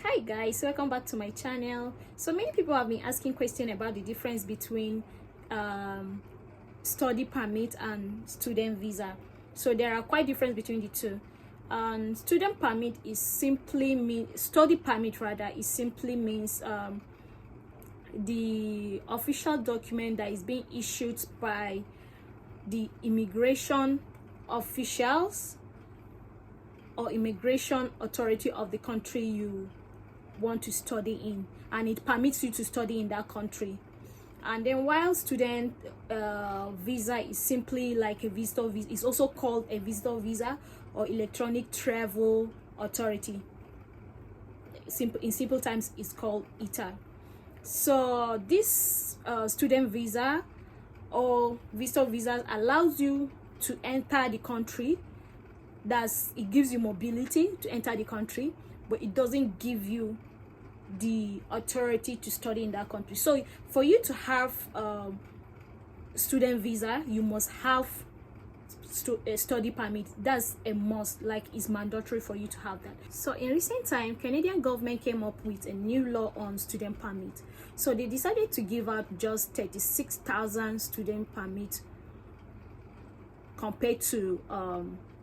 Hi guys, welcome back to my channel. So many people have been asking questions about the difference between study permit and student visa. So there are quite difference between the two. Student permit is simply study permit rather is simply means the official document that is being issued by the immigration officials or immigration authority of the country you want to study in, and it permits you to study in that country. And then while student visa is simply like a visitor visa, it's also called a visitor visa or electronic travel authority. In simple terms, it's called ETA. So this student visa or visitor visa allows you to enter the country. It gives you mobility to enter the country, but it doesn't give you the authority to study in that country. So for you to have student visa, you must have a study permit. That's a must, like it's mandatory for you to have that. So in recent time, Canadian government came up with a new law on student permit. So they decided to give out just 36,000 student permit compared to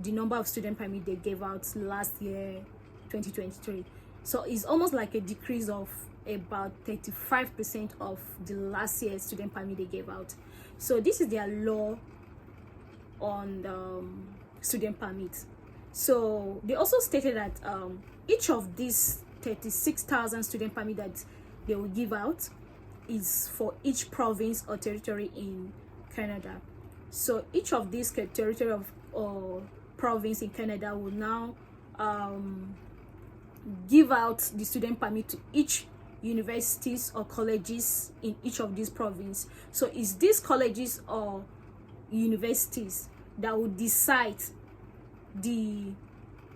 the number of student permit they gave out last year, 2023. So it's almost like a decrease of about 35% of the last year's student permit they gave out. So this is their law on student permit. So they also stated that each of these 36,000 student permit that they will give out is for each province or territory in Canada. So each of these territory or province in Canada will now give out the student permit to each universities or colleges in each of these provinces. So it's these colleges or universities that will decide the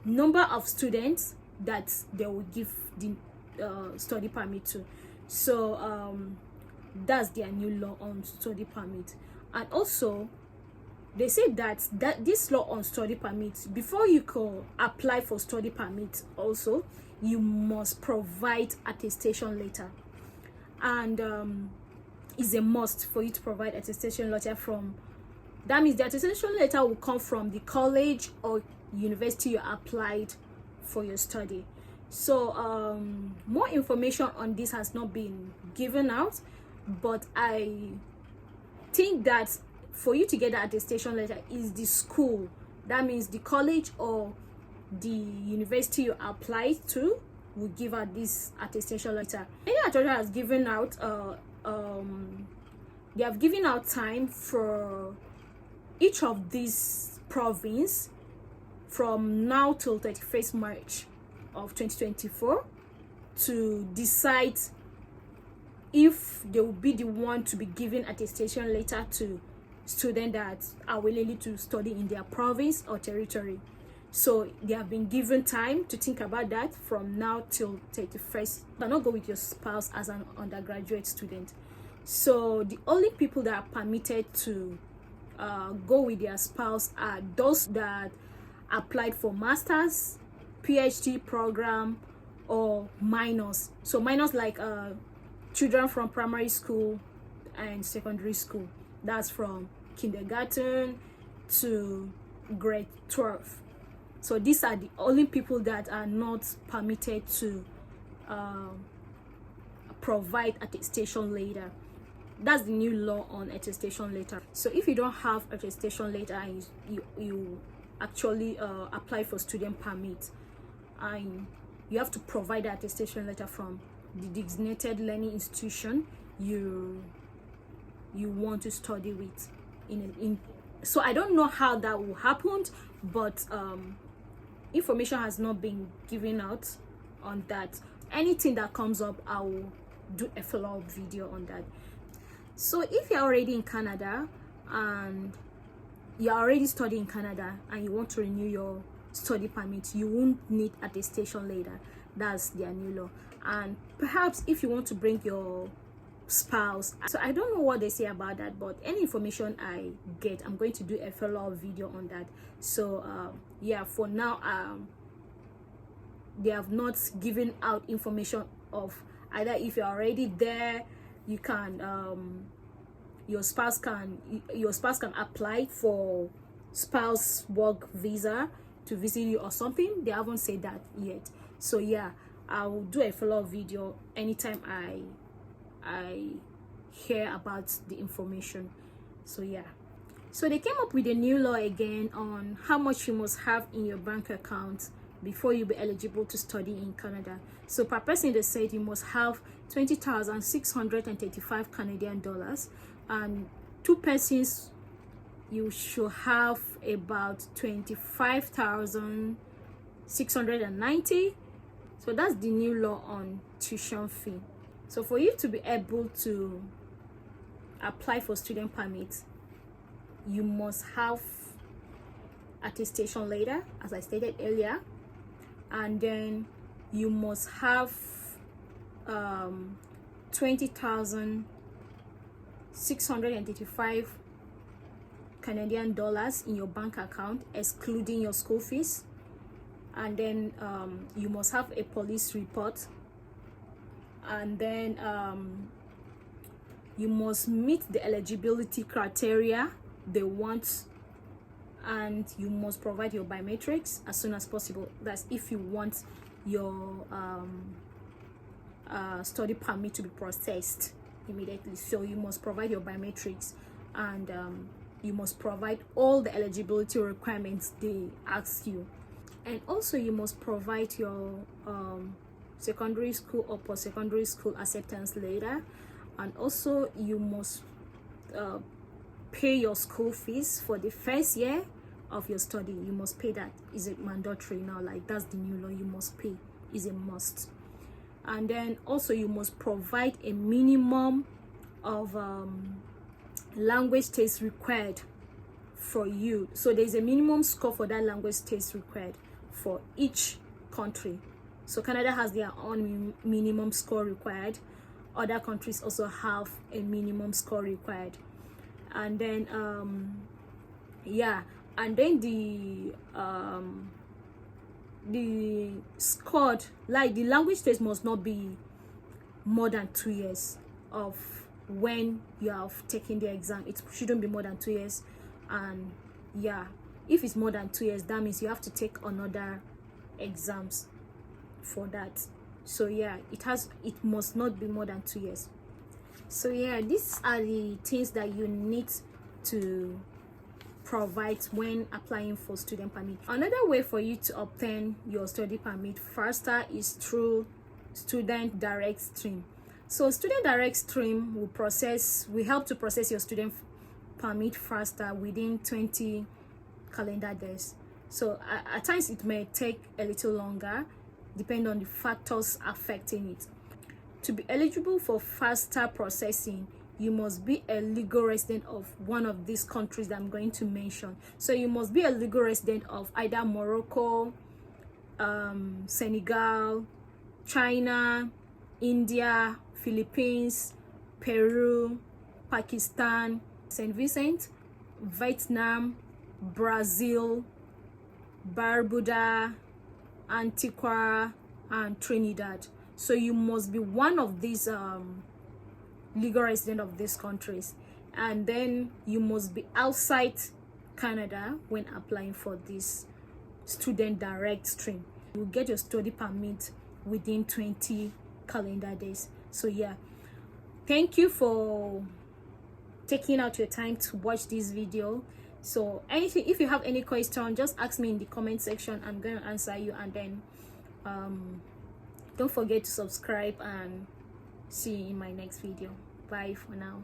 number of students that they will give the study permit to. So that's their new law on study permit. And also they say that this law on study permit, before you can apply for study permit, also you must provide attestation letter, and it's a must for you to provide attestation letter from. That means the attestation letter will come from the college or university you applied for your study. So more information on this has not been given out, but I think that for you to get the attestation letter is the school, that means the college or the university you apply to will give out this attestation letter. Canadian authority has given out they have given out time for each of these province from now till 31st March of 2024 to decide if they will be the one to be giving attestation letter to students that are willing to study in their province or territory. So they have been given time to think about that from now till 31st. You cannot go with your spouse as an undergraduate student. So the only people that are permitted to go with their spouse are those that applied for masters, PhD program, or minors. So minors like children from primary school and secondary school. That's from kindergarten to grade 12. So these are the only people that are not permitted to provide attestation letter. That's the new law on attestation letter. So if you don't have attestation letter and you actually apply for student permit, and you have to provide the attestation letter from the designated learning institution you want to study with. So I don't know how that will happen, but information has not been given out on that. Anything that comes up, I will do a follow-up video on that. So if you're already in Canada and you're already studying in Canada and you want to renew your study permit, you won't need attestation letter. That's their new law. And perhaps if you want to bring your spouse, so I don't know what they say about that, but any information I get, I'm going to do a follow-up video on that. So yeah, for now they have not given out information of either if you're already there, you can your spouse can apply for spouse work visa to visit you or something. They haven't said that yet. So yeah, I'll do a follow-up video anytime I hear about the information. So yeah, so they came up with a new law again on how much you must have in your bank account before you be eligible to study in Canada. So per person, they said you must have 20,635 Canadian dollars, and 2 persons you should have about 25,690. So that's the new law on tuition fee. So for you to be able to apply for student permits, you must have attestation letter, as I stated earlier, and then you must have 20,685 Canadian dollars in your bank account, excluding your school fees. And then you must have a police report, and then you must meet the eligibility criteria they want, and you must provide your biometrics as soon as possible. That's if you want your study permit to be processed immediately. So you must provide your biometrics, and you must provide all the eligibility requirements they ask you. And also you must provide your secondary school or post-secondary school acceptance letter, and also you must pay your school fees for the first year of your study. You must pay that. Is it mandatory now? Like, that's the new law. You must pay, is a must. And then also you must provide a minimum of language test required for you. So there's a minimum score for that language test required for each country. So Canada has their own minimum score required. Other countries also have a minimum score required. And then yeah, and then the scored, like, the language test must not be more than 2 years of when you have taken the exam. It shouldn't be more than 2 years. And yeah, if it's more than 2 years, that means you have to take another exams for that. So yeah, it must not be more than 2 years. So yeah, these are the things that you need to provide when applying for student permit. Another way for you to obtain your study permit faster is through student direct stream. So student direct stream will help to process your student permit faster within 20 calendar days. So at times it may take a little longer, depending on the factors affecting it. To be eligible for faster processing, you must be a legal resident of one of these countries that I'm going to mention. So you must be a legal resident of either Morocco, Senegal, China, India, Philippines, Peru, Pakistan, St. Vincent, Vietnam, Brazil, Barbuda, Antigua, and Trinidad. So you must be one of these legal resident of these countries, and then you must be outside Canada when applying for this student direct stream. You will get your study permit within 20 calendar days. So yeah, thank you for taking out your time to watch this video. So anything, if you have any question, just ask me in the comment section. I'm going to answer you. And then don't forget to subscribe, and see you in my next video. Bye for now.